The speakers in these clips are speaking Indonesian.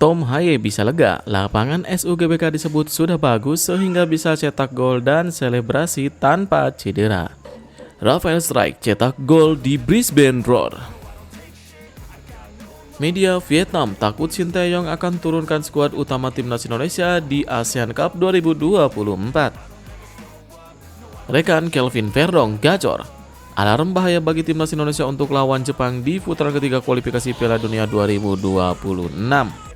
Tom Haye bisa lega, lapangan SUGBK disebut sudah bagus sehingga bisa cetak gol dan selebrasi tanpa cedera. Rafael Strijk cetak gol di Brisbane Roar. Media Vietnam takut Shin Tae-yong akan turunkan skuad utama timnas Indonesia di ASEAN Cup 2024. Rekan Kelvin Verdong gacor. Alarm bahaya bagi timnas Indonesia untuk lawan Jepang di putaran ketiga kualifikasi Piala Dunia 2026.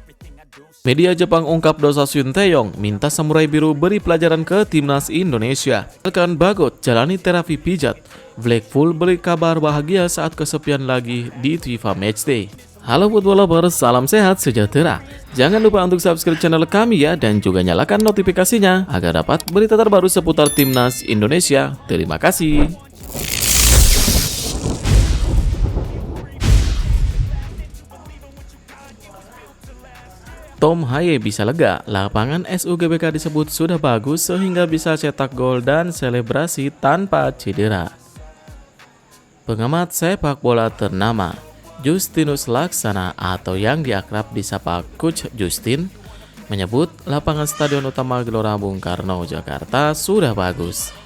Media Jepang ungkap dosa Shin Tae-yong, minta Samurai Biru beri pelajaran ke timnas Indonesia. Rekan Bagot jalani terapi pijat. Blackpool beri kabar bahagia saat kesepian lagi di FIFA Matchday. Halo football lovers, salam sehat sejahtera. Jangan lupa untuk subscribe channel kami ya, dan juga nyalakan notifikasinya agar dapat berita terbaru seputar timnas Indonesia. Terima kasih. Tom Haye bisa lega, lapangan SUGBK disebut sudah bagus sehingga bisa cetak gol dan selebrasi tanpa cedera. Pengamat sepak bola ternama Justinus Laksana atau yang diakrab disapa Coach Justin menyebut lapangan Stadion Utama Gelora Bung Karno, Jakarta sudah bagus.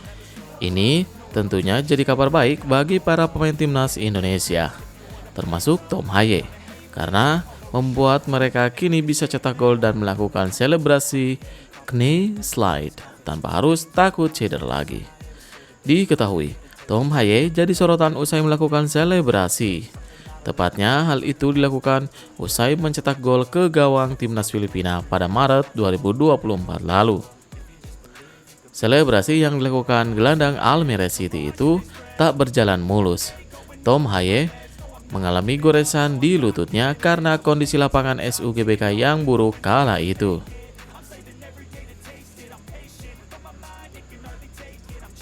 Ini tentunya jadi kabar baik bagi para pemain timnas Indonesia, termasuk Tom Haye, karena membuat mereka kini bisa cetak gol dan melakukan selebrasi knee slide tanpa harus takut cedera lagi. Diketahui, Tom Haye jadi sorotan usai melakukan selebrasi. Tepatnya hal itu dilakukan usai mencetak gol ke gawang timnas Filipina pada Maret 2024 lalu. Selebrasi yang dilakukan gelandang Almere City itu tak berjalan mulus. Tom Haye mengalami goresan di lututnya karena kondisi lapangan SUGBK yang buruk kala itu.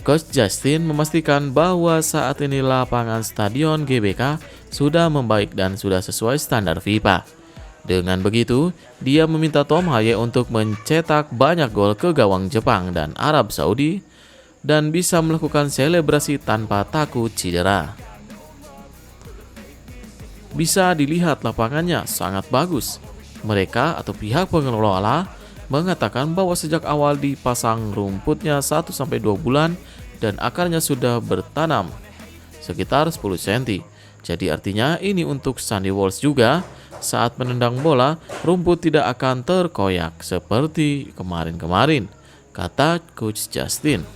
Coach Justin memastikan bahwa saat ini lapangan Stadion GBK sudah membaik dan sudah sesuai standar FIFA. Dengan begitu, dia meminta Tom Haye untuk mencetak banyak gol ke gawang Jepang dan Arab Saudi dan bisa melakukan selebrasi tanpa takut cedera. Bisa dilihat lapangannya sangat bagus. Mereka atau pihak pengelola mengatakan bahwa sejak awal dipasang rumputnya 1-2 bulan dan akarnya sudah bertanam sekitar 10 cm. Jadi artinya ini untuk Sandy Walsh juga, saat menendang bola rumput tidak akan terkoyak seperti kemarin-kemarin, kata Coach Justin.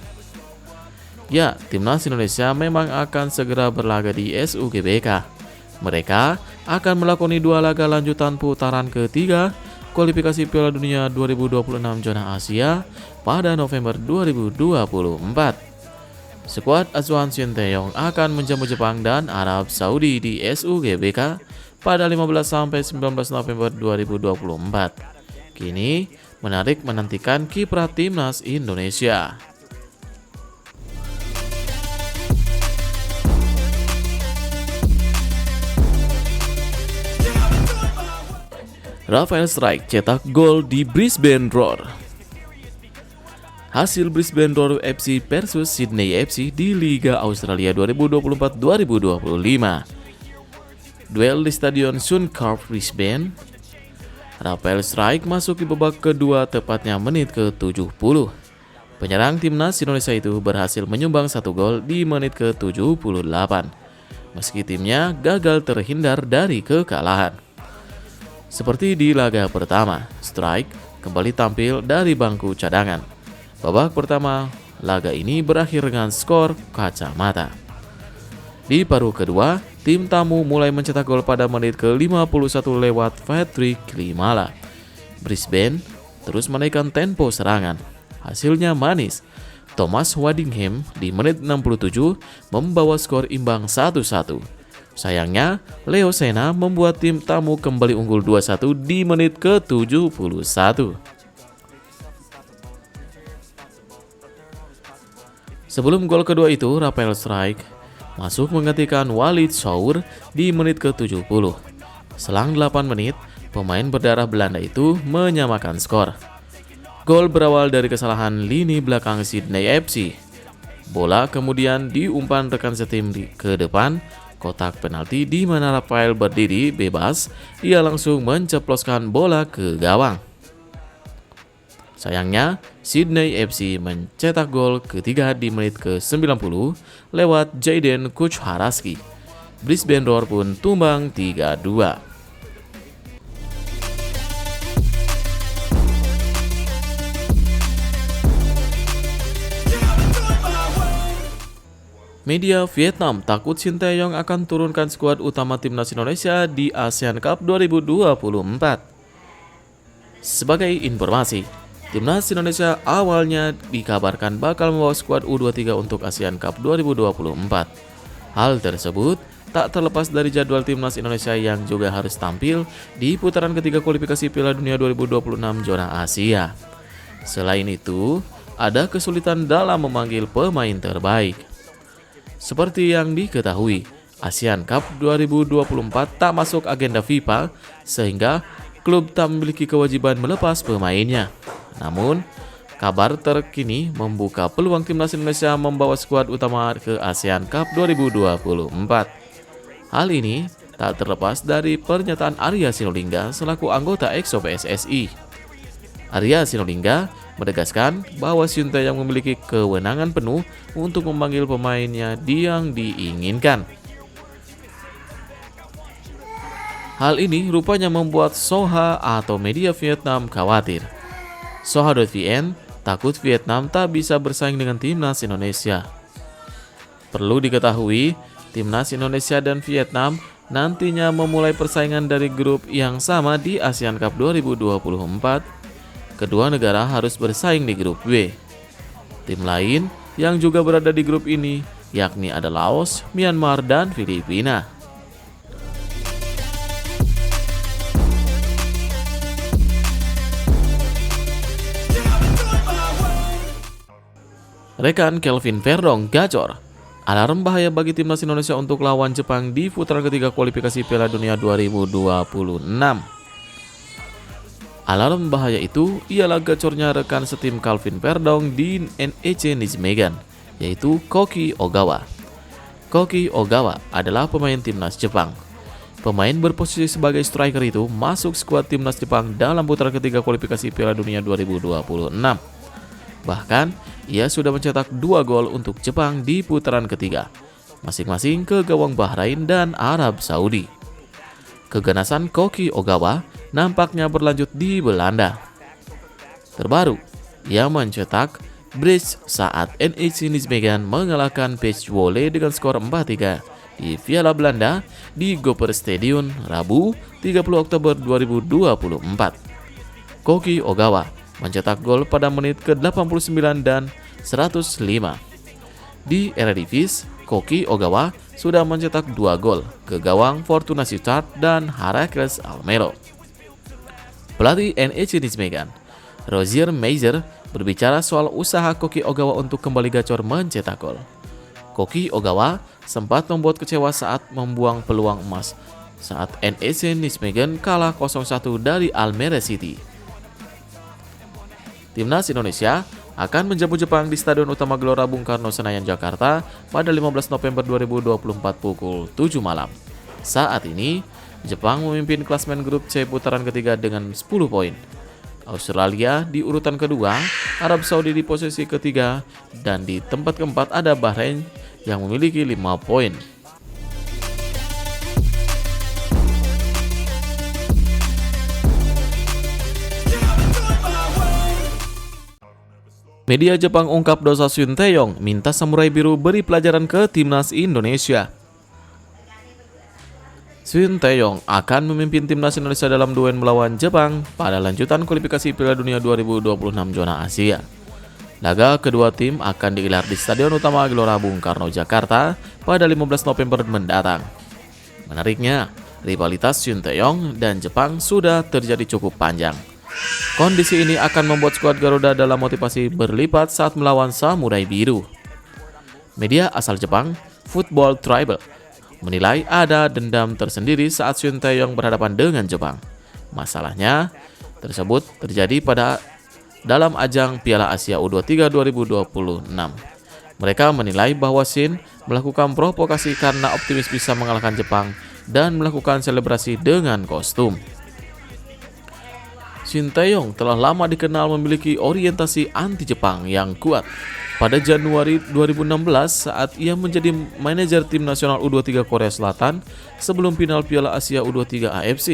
Ya, timnas Indonesia memang akan segera berlaga di SUGBK. Mereka akan melakoni 2 laga lanjutan putaran ketiga kualifikasi Piala Dunia 2026 zona Asia pada November 2024. Skuad asuhan Shin Tae-yong akan menjamu Jepang dan Arab Saudi di SUGBK pada 15-19 November 2024. Kini menarik menantikan kiprah timnas Indonesia. Rafael Strijk cetak gol di Brisbane Roar. Hasil Brisbane Roar FC versus Sydney FC di Liga Australia 2024-2025. Duel di Stadion Suncorp Brisbane. Rafael Strijk masuk di babak kedua tepatnya menit ke-70. Penyerang timnas Indonesia itu berhasil menyumbang 1 gol di menit ke-78. Meski timnya gagal terhindar dari kekalahan. Seperti di laga pertama, Strijk kembali tampil dari bangku cadangan. Babak pertama, laga ini berakhir dengan skor kacamata. Di paruh kedua, tim tamu mulai mencetak gol pada menit ke-51 lewat Patrick Klimala. Brisbane terus menaikkan tempo serangan. Hasilnya manis. Thomas Waddingham di menit 67 membawa skor imbang 1-1. Sayangnya, Leo Sena membuat tim tamu kembali unggul 2-1 di menit ke-71. Sebelum gol kedua itu, Rafael Strijk masuk menggantikan Walid Saur di menit ke-70. Selang 8 menit, pemain berdarah Belanda itu menyamakan skor. Gol berawal dari kesalahan lini belakang Sydney FC. Bola kemudian diumpan rekan setim ke depan kotak penalti di mana Rafael berdiri bebas, ia langsung menceploskan bola ke gawang. Sayangnya, Sydney FC mencetak gol ketiga di menit ke-90 lewat Jayden Kuchharaski. Brisbane Roar pun tumbang 3-2. Media Vietnam takut Shin Tae-yong akan turunkan skuad utama timnas Indonesia di ASEAN Cup 2024. Sebagai informasi, timnas Indonesia awalnya dikabarkan bakal membawa skuad U23 untuk ASEAN Cup 2024. Hal tersebut tak terlepas dari jadwal timnas Indonesia yang juga harus tampil di putaran ketiga kualifikasi Piala Dunia 2026 zona Asia. Selain itu, ada kesulitan dalam memanggil pemain terbaik. Seperti yang diketahui, ASEAN Cup 2024 tak masuk agenda FIFA sehingga klub tak memiliki kewajiban melepas pemainnya. Namun, kabar terkini membuka peluang timnas Indonesia membawa skuad utama ke ASEAN Cup 2024. Hal ini tak terlepas dari pernyataan Arya Sinulinga selaku anggota EXO PSSI. Arya Sinulinga menegaskan bahwa Shin Tae-yong memiliki kewenangan penuh untuk memanggil pemainnya yang diinginkan. Hal ini rupanya membuat Soha atau media Vietnam khawatir. Soha.vn takut Vietnam tak bisa bersaing dengan timnas Indonesia. Perlu diketahui, timnas Indonesia dan Vietnam nantinya memulai persaingan dari grup yang sama di ASEAN Cup 2024. Kedua negara harus bersaing di grup B. Tim lain yang juga berada di grup ini yakni ada Laos, Myanmar, dan Filipina. Rekan Kelvin Verdong gacor. Alarm bahaya bagi timnas Indonesia untuk lawan Jepang di putaran ketiga kualifikasi Piala Dunia 2026. Alarm bahaya itu ialah gacornya rekan setim Kelvin Verdong di NEC Nijmegen, yaitu Koki Ogawa. Koki Ogawa adalah pemain timnas Jepang. Pemain berposisi sebagai striker itu masuk skuad timnas Jepang dalam putaran ketiga kualifikasi Piala Dunia 2026. Bahkan, ia sudah mencetak 2 gol untuk Jepang di putaran ketiga, masing-masing ke gawang Bahrain dan Arab Saudi. Keganasan Koki Ogawa nampaknya berlanjut di Belanda. Terbaru, ia mencetak brace saat NEC Nijmegen mengalahkan Beach Volley dengan skor 4-3 di Piala Belanda di Goper Stadion Rabu 30 Oktober 2024. Koki Ogawa mencetak gol pada menit ke-89 dan 105. Di Eredivisie, Koki Ogawa sudah mencetak 2 gol ke gawang Fortuna Sittard dan Heracles Almelo. Pelatih NEC Nijmegen, Roger Meijer, berbicara soal usaha Koki Ogawa untuk kembali gacor mencetak gol. Koki Ogawa sempat membuat kecewa saat membuang peluang emas saat NEC Nijmegen kalah 0-1 dari Almere City. Timnas Indonesia akan menjamu Jepang di Stadion Utama Gelora Bung Karno Senayan Jakarta pada 15 November 2024 pukul 7 malam. Saat ini, Jepang memimpin klasmen grup C putaran ketiga dengan 10 poin. Australia di urutan kedua, Arab Saudi di posisi ketiga, dan di tempat keempat ada Bahrain yang memiliki 5 poin. Media Jepang ungkap dosa Shin Tae-yong, minta Samurai Biru beri pelajaran ke timnas Indonesia. Shin Tae-yong akan memimpin timnas Indonesia dalam duel melawan Jepang pada lanjutan kualifikasi Piala Dunia 2026 zona Asia. Laga kedua tim akan digelar di Stadion Utama Gelora Bung Karno Jakarta pada 15 November mendatang. Menariknya, rivalitas Shin Tae-yong dan Jepang sudah terjadi cukup panjang. Kondisi ini akan membuat skuad Garuda dalam motivasi berlipat saat melawan Samurai Biru. Media asal Jepang, Football Tribal, menilai ada dendam tersendiri saat Shin Tae-yong berhadapan dengan Jepang. Masalahnya tersebut terjadi dalam ajang Piala Asia U23 2026. Mereka menilai bahwa Shin melakukan provokasi karena optimis bisa mengalahkan Jepang dan melakukan selebrasi dengan kostum. Shin Tae-yong telah lama dikenal memiliki orientasi anti-Jepang yang kuat. Pada Januari 2016 saat ia menjadi manajer tim nasional U23 Korea Selatan sebelum final Piala Asia U23 AFC.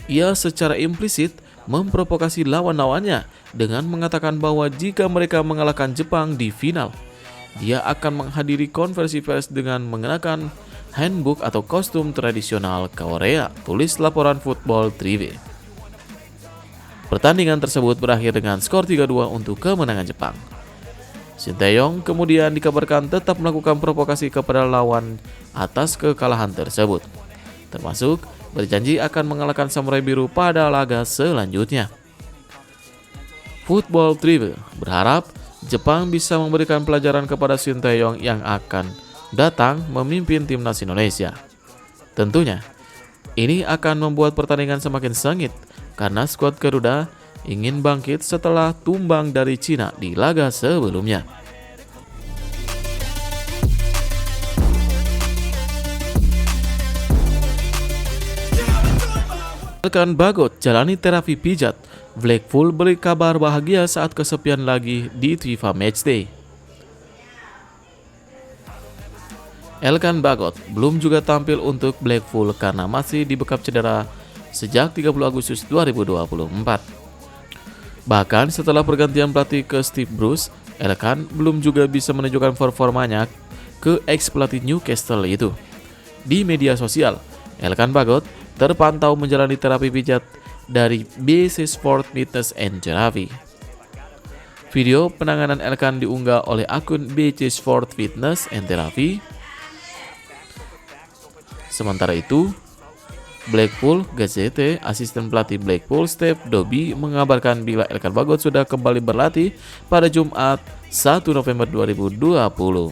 Ia secara implisit memprovokasi lawan-lawannya dengan mengatakan bahwa jika mereka mengalahkan Jepang di final, dia akan menghadiri konferensi pers dengan mengenakan handbook atau kostum tradisional Korea, tulis laporan Football 3. Pertandingan tersebut berakhir dengan skor 3-2 untuk kemenangan Jepang. Shin Tae-yong kemudian dikabarkan tetap melakukan provokasi kepada lawan atas kekalahan tersebut, termasuk berjanji akan mengalahkan Samurai Biru pada laga selanjutnya. Football 3 berharap Jepang bisa memberikan pelajaran kepada Shin Tae-yong yang akan datang memimpin timnas Indonesia. Tentunya, ini akan membuat pertandingan semakin sengit karena skuad Garuda ingin bangkit setelah tumbang dari Cina di laga sebelumnya. Elkan Bagot jalani terapi pijat. Blackpool beri kabar bahagia saat kesepian lagi di FIFA Matchday. Elkan Bagot belum juga tampil untuk Blackpool karena masih dibekap cedera sejak 30 Agustus 2024. Bahkan setelah pergantian pelatih ke Steve Bruce, Elkan belum juga bisa menunjukkan performanya ke ex-pelatih Newcastle itu. Di media sosial, Elkan Bagot terpantau menjalani terapi pijat dari BC Sport Fitness and Therapy. Video penanganan Elkan diunggah oleh akun BC Sport Fitness and Therapy. Sementara itu, Blackpool Gazette, asisten pelatih Blackpool Steve Dobbie mengabarkan bila Elkan Bagot sudah kembali berlatih pada Jumat 1 November 2024.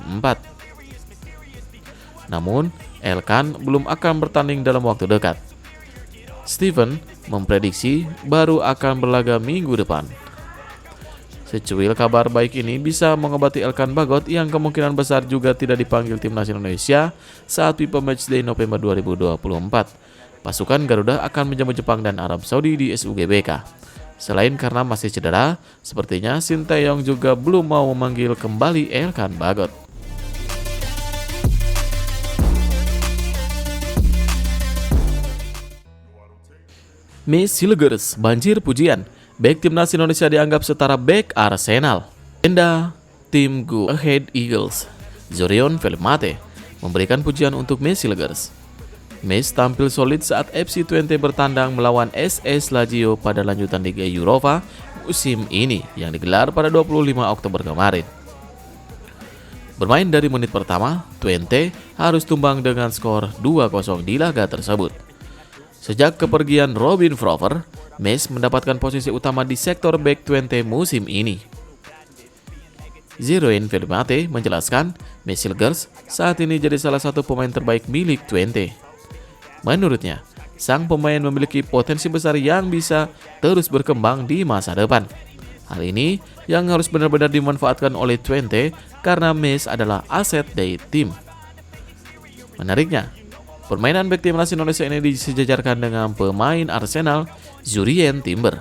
Namun, Elkan belum akan bertanding dalam waktu dekat. Steven memprediksi baru akan berlaga minggu depan. Secuil kabar baik ini bisa mengobati Elkan Bagot yang kemungkinan besar juga tidak dipanggil timnas Indonesia saat FIFA Matchday November 2024. Pasukan Garuda akan menjamu Jepang dan Arab Saudi di SUGBK. Selain karena masih cedera, sepertinya Shin Tae-yong juga belum mau memanggil kembali Elkan Bagot. Miss Hilgers banjir pujian. Bek timnas Indonesia dianggap setara bek Arsenal. Legenda tim Go Ahead Eagles, Zorion Felimate, memberikan pujian untuk Miss Hilgers. Miss tampil solid saat FC Twente bertandang melawan SS Lazio pada lanjutan Liga Europa musim ini yang digelar pada 25 Oktober kemarin. Bermain dari menit pertama, Twente harus tumbang dengan skor 2-0 di laga tersebut. Sejak kepergian Robin Frover, Miss mendapatkan posisi utama di sektor bek Twente musim ini. Zorion Felimate menjelaskan, Miss Hilgers saat ini jadi salah satu pemain terbaik milik Twente. Menurutnya, sang pemain memiliki potensi besar yang bisa terus berkembang di masa depan. Hal ini yang harus benar-benar dimanfaatkan oleh Twente karena Miss adalah aset dari tim. Menariknya, permainan bek timnas Indonesia ini disejajarkan dengan pemain Arsenal, Jurrien Timber.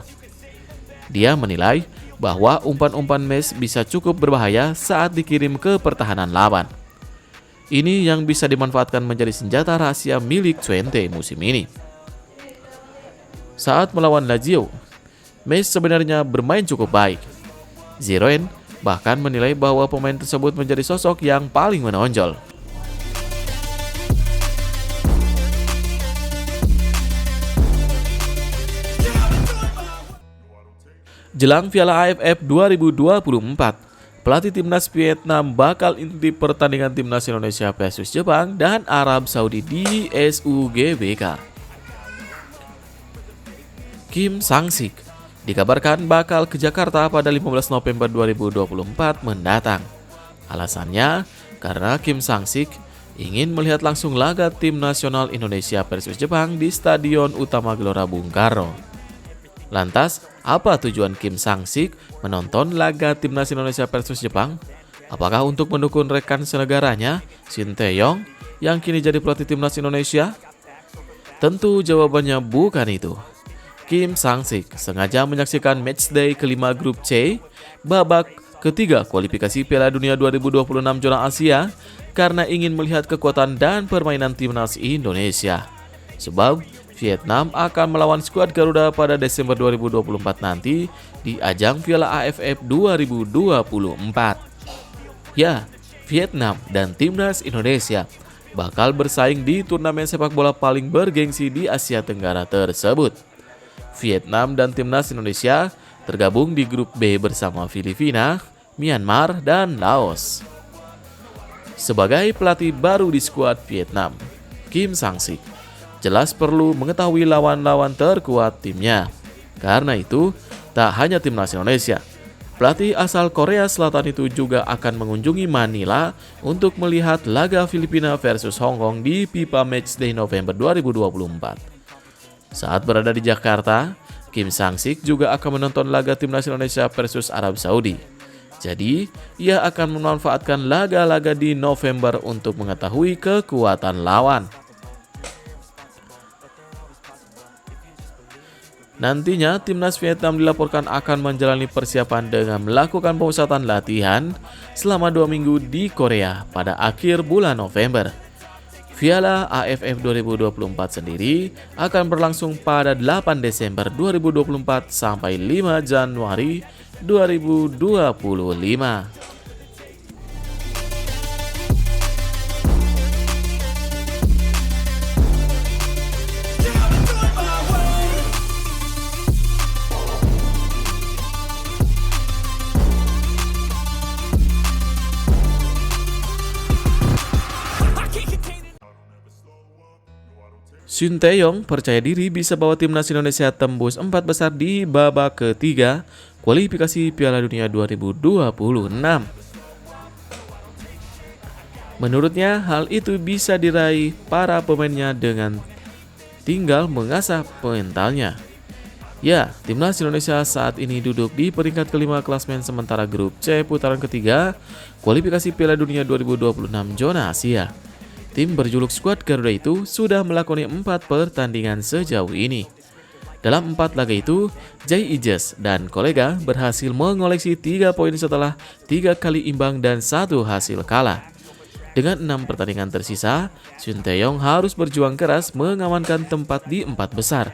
Dia menilai bahwa umpan-umpan Miss bisa cukup berbahaya saat dikirim ke pertahanan lawan. Ini yang bisa dimanfaatkan menjadi senjata rahasia milik Twente musim ini. Saat melawan Lazio, Miss sebenarnya bermain cukup baik. Zorion bahkan menilai bahwa pemain tersebut menjadi sosok yang paling menonjol. Jelang Piala AFF 2024, pelatih timnas Vietnam bakal intip pertandingan timnas Indonesia versus Jepang dan Arab Saudi di SUGBK. Kim Sang-sik dikabarkan bakal ke Jakarta pada 15 November 2024 mendatang. Alasannya karena Kim Sang-sik ingin melihat langsung laga tim nasional Indonesia versus Jepang di Stadion Utama Gelora Bung Karno. Lantas, apa tujuan Kim Sang-sik menonton laga timnas Indonesia versus Jepang? Apakah untuk mendukung rekan senegaranya, Shin Tae-yong, yang kini jadi pelatih timnas Indonesia? Tentu jawabannya bukan itu. Kim Sang-sik sengaja menyaksikan matchday kelima grup C, babak ketiga kualifikasi Piala Dunia 2026 zona Asia, karena ingin melihat kekuatan dan permainan timnas Indonesia. Sebab Vietnam akan melawan skuad Garuda pada Desember 2024 nanti di ajang Piala AFF 2024. Ya, Vietnam dan timnas Indonesia bakal bersaing di turnamen sepak bola paling bergengsi di Asia Tenggara tersebut. Vietnam dan timnas Indonesia tergabung di grup B bersama Filipina, Myanmar, dan Laos. Sebagai pelatih baru di skuad Vietnam, Kim Sang-sik jelas perlu mengetahui lawan-lawan terkuat timnya. Karena itu, tak hanya timnas Indonesia, pelatih asal Korea Selatan itu juga akan mengunjungi Manila untuk melihat laga Filipina versus Hong Kong di FIFA Matchday November 2024. Saat berada di Jakarta, Kim Sang-sik juga akan menonton laga timnas Indonesia versus Arab Saudi. Jadi, ia akan memanfaatkan laga-laga di November untuk mengetahui kekuatan lawan. Nantinya, timnas Vietnam dilaporkan akan menjalani persiapan dengan melakukan pemusatan latihan selama 2 minggu di Korea pada akhir bulan November. Piala AFF 2024 sendiri akan berlangsung pada 8 Desember 2024 sampai 5 Januari 2025. Shin Tae-yong percaya diri bisa bawa timnas Indonesia tembus 4 besar di babak ketiga kualifikasi Piala Dunia 2026. Menurutnya, hal itu bisa diraih para pemainnya dengan tinggal mengasah mentalnya. Ya, timnas Indonesia saat ini duduk di peringkat kelima klasmen sementara grup C putaran ketiga kualifikasi Piala Dunia 2026 zona Asia. Tim berjuluk skuad Garuda itu sudah melakoni 4 pertandingan sejauh ini. Dalam 4 laga itu, Jay Ijes dan kolega berhasil mengoleksi 3 poin setelah 3 kali imbang dan 1 hasil kalah. Dengan 6 pertandingan tersisa, Shin Tae-yong harus berjuang keras mengamankan tempat di 4 besar.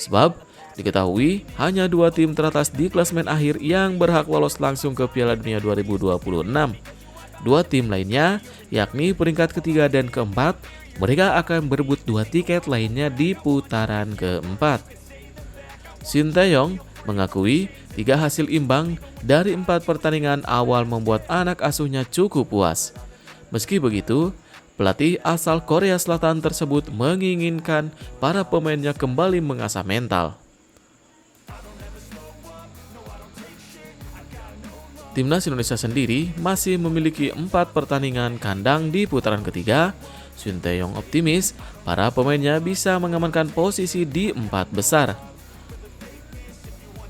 Sebab, diketahui hanya 2 tim teratas di klasemen akhir yang berhak lolos langsung ke Piala Dunia 2026. 2 tim lainnya, yakni peringkat ketiga dan keempat, mereka akan berebut 2 tiket lainnya di putaran keempat. Shin Tae-yong mengakui 3 hasil imbang dari 4 pertandingan awal membuat anak asuhnya cukup puas. Meski begitu, pelatih asal Korea Selatan tersebut menginginkan para pemainnya kembali mengasah mental. Timnas Indonesia sendiri masih memiliki 4 pertandingan kandang di putaran ketiga. Shin Tae-yong optimis para pemainnya bisa mengamankan posisi di 4 besar.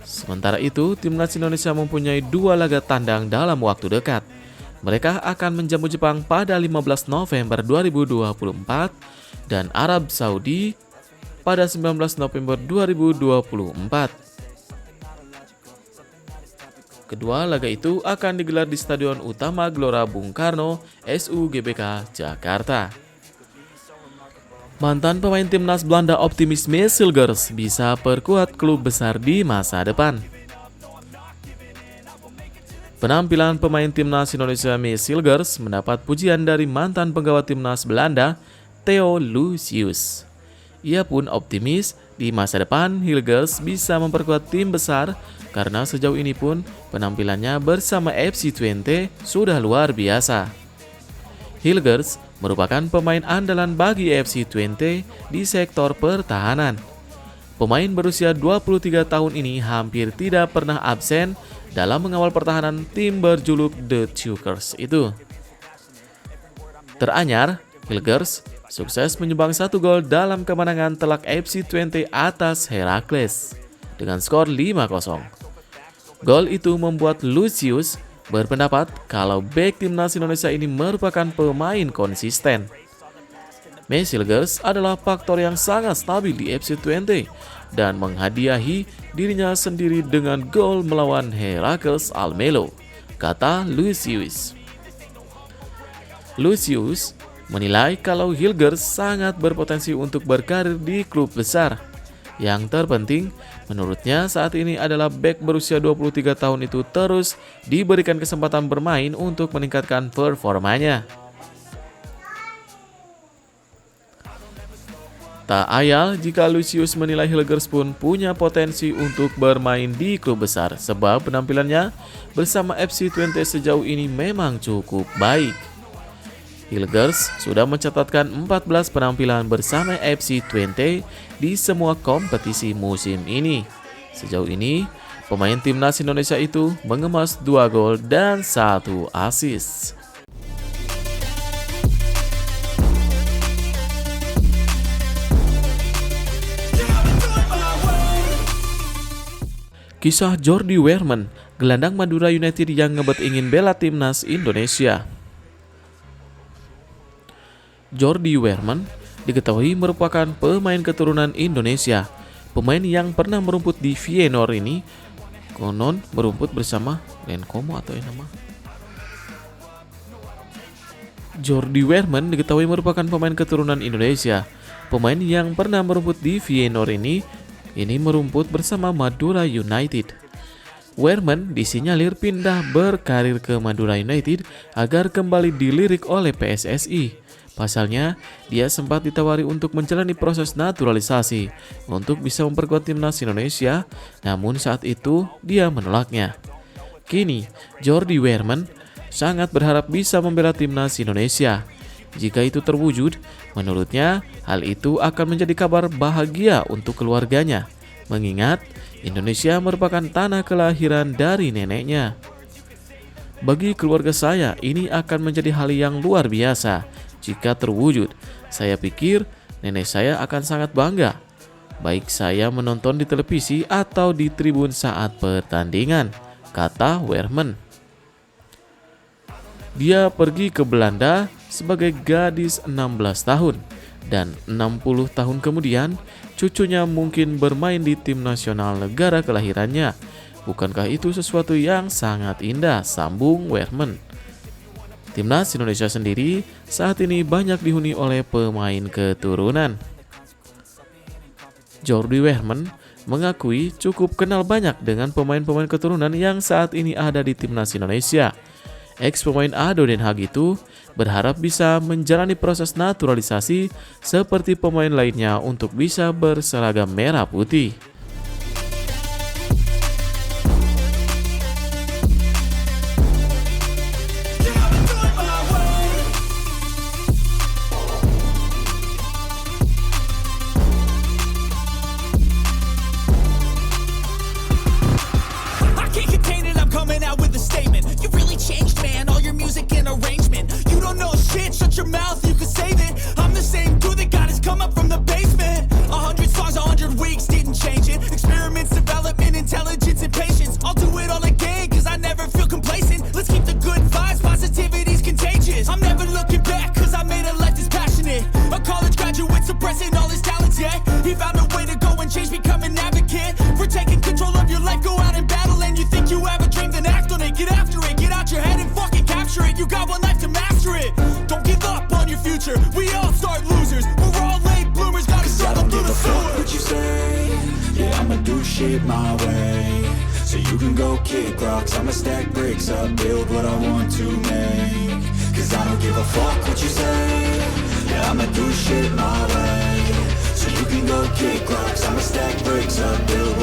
Sementara itu, timnas Indonesia mempunyai 2 laga tandang dalam waktu dekat. Mereka akan menjamu Jepang pada 15 November 2024 dan Arab Saudi pada 19 November 2024. Kedua laga itu akan digelar di Stadion Utama Gelora Bung Karno, SUGBK, Jakarta. Mantan pemain timnas Belanda optimis Meesilgers bisa perkuat klub besar di masa depan. Penampilan pemain timnas Indonesia Meesilgers mendapat pujian dari mantan penggawa timnas Belanda, Theo Lucius. Ia pun optimis di masa depan Hilgers bisa memperkuat tim besar karena sejauh ini pun penampilannya bersama FC Twente sudah luar biasa. Hilgers merupakan pemain andalan bagi FC Twente di sektor pertahanan. Pemain berusia 23 tahun ini hampir tidak pernah absen dalam mengawal pertahanan tim berjuluk The Chukers itu. Teranyar, Hilgers sukses menyumbang 1 gol dalam kemenangan telak FC Twente atas Heracles dengan skor 5-0. Gol itu membuat Lucius berpendapat kalau bek timnas Indonesia ini merupakan pemain konsisten. Messi Hilgers adalah faktor yang sangat stabil di FC20 dan menghadiahi dirinya sendiri dengan gol melawan Heracles Almelo, kata Lucius. Lucius menilai kalau Hilgers sangat berpotensi untuk berkarir di klub besar. Yang terpenting menurutnya saat ini adalah bek berusia 23 tahun itu terus diberikan kesempatan bermain untuk meningkatkan performanya. Tak ayal jika Lucius menilai Hilgers pun punya potensi untuk bermain di klub besar sebab penampilannya bersama FC20 sejauh ini memang cukup baik. Hilgers sudah mencatatkan 14 penampilan bersama FC20 di semua kompetisi musim ini. Sejauh ini, pemain timnas Indonesia itu mengemas 2 gol dan 1 assist. Kisah Jordi Weerman, gelandang Madura United yang ngebet ingin bela timnas Indonesia. Jordi Weerman diketahui merupakan pemain keturunan Indonesia. Pemain yang pernah merumput di Feyenoord ini konon merumput bersama Lenkomo atau nama. Jordi Weerman diketahui merupakan pemain keturunan Indonesia. Pemain yang pernah merumput di Feyenoord ini merumput bersama Madura United. Weerman disinyalir pindah berkarir ke Madura United agar kembali dilirik oleh PSSI. Pasalnya, dia sempat ditawari untuk menjalani proses naturalisasi untuk bisa memperkuat timnas Indonesia, namun saat itu dia menolaknya. Kini, Jordi Weerman sangat berharap bisa membela timnas Indonesia. Jika itu terwujud, menurutnya hal itu akan menjadi kabar bahagia untuk keluarganya, mengingat Indonesia merupakan tanah kelahiran dari neneknya. Bagi keluarga saya, ini akan menjadi hal yang luar biasa. Jika terwujud, saya pikir nenek saya akan sangat bangga. Baik saya menonton di televisi atau di tribun saat pertandingan, kata Weerman. Dia pergi ke Belanda sebagai gadis 16 tahun dan 60 tahun kemudian cucunya mungkin bermain di tim nasional negara kelahirannya. Bukankah itu sesuatu yang sangat indah, sambung Weerman. Timnas Indonesia sendiri saat ini banyak dihuni oleh pemain keturunan. Jordi Weerman mengakui cukup kenal banyak dengan pemain-pemain keturunan yang saat ini ada di Timnas Indonesia. Ex-pemain ADO Den Haag itu berharap bisa menjalani proses naturalisasi seperti pemain lainnya untuk bisa berseragam merah putih. Your mouth, you can save it. I'm the same dude that got his come up from the basement. 100 songs, 100 weeks, didn't change it. Experiments, development, intelligence, and patience. I'll do it all again, cause I never feel complacent. Let's keep the good vibes, positivity's contagious. I'm never looking back, cause I made a life that's passionate. A college graduate suppressing all his talents, yeah. He found a way to go and change, become an advocate. For taking control of your life, go out and battle. And you think you have a dream, then act on it. Get after it, get out your head and fucking capture it. You got one life to master it. Don't give up on your future. We all start losers. We're all late bloomers. Gotta struggle through the sewer. What you say? Yeah, I'ma do shit my way. So you can go kick rocks. I'ma stack bricks up, build what I want to make. Cause I don't give a fuck what you say. Yeah, I'ma do shit my way. So you can go kick rocks. I'ma stack bricks up, build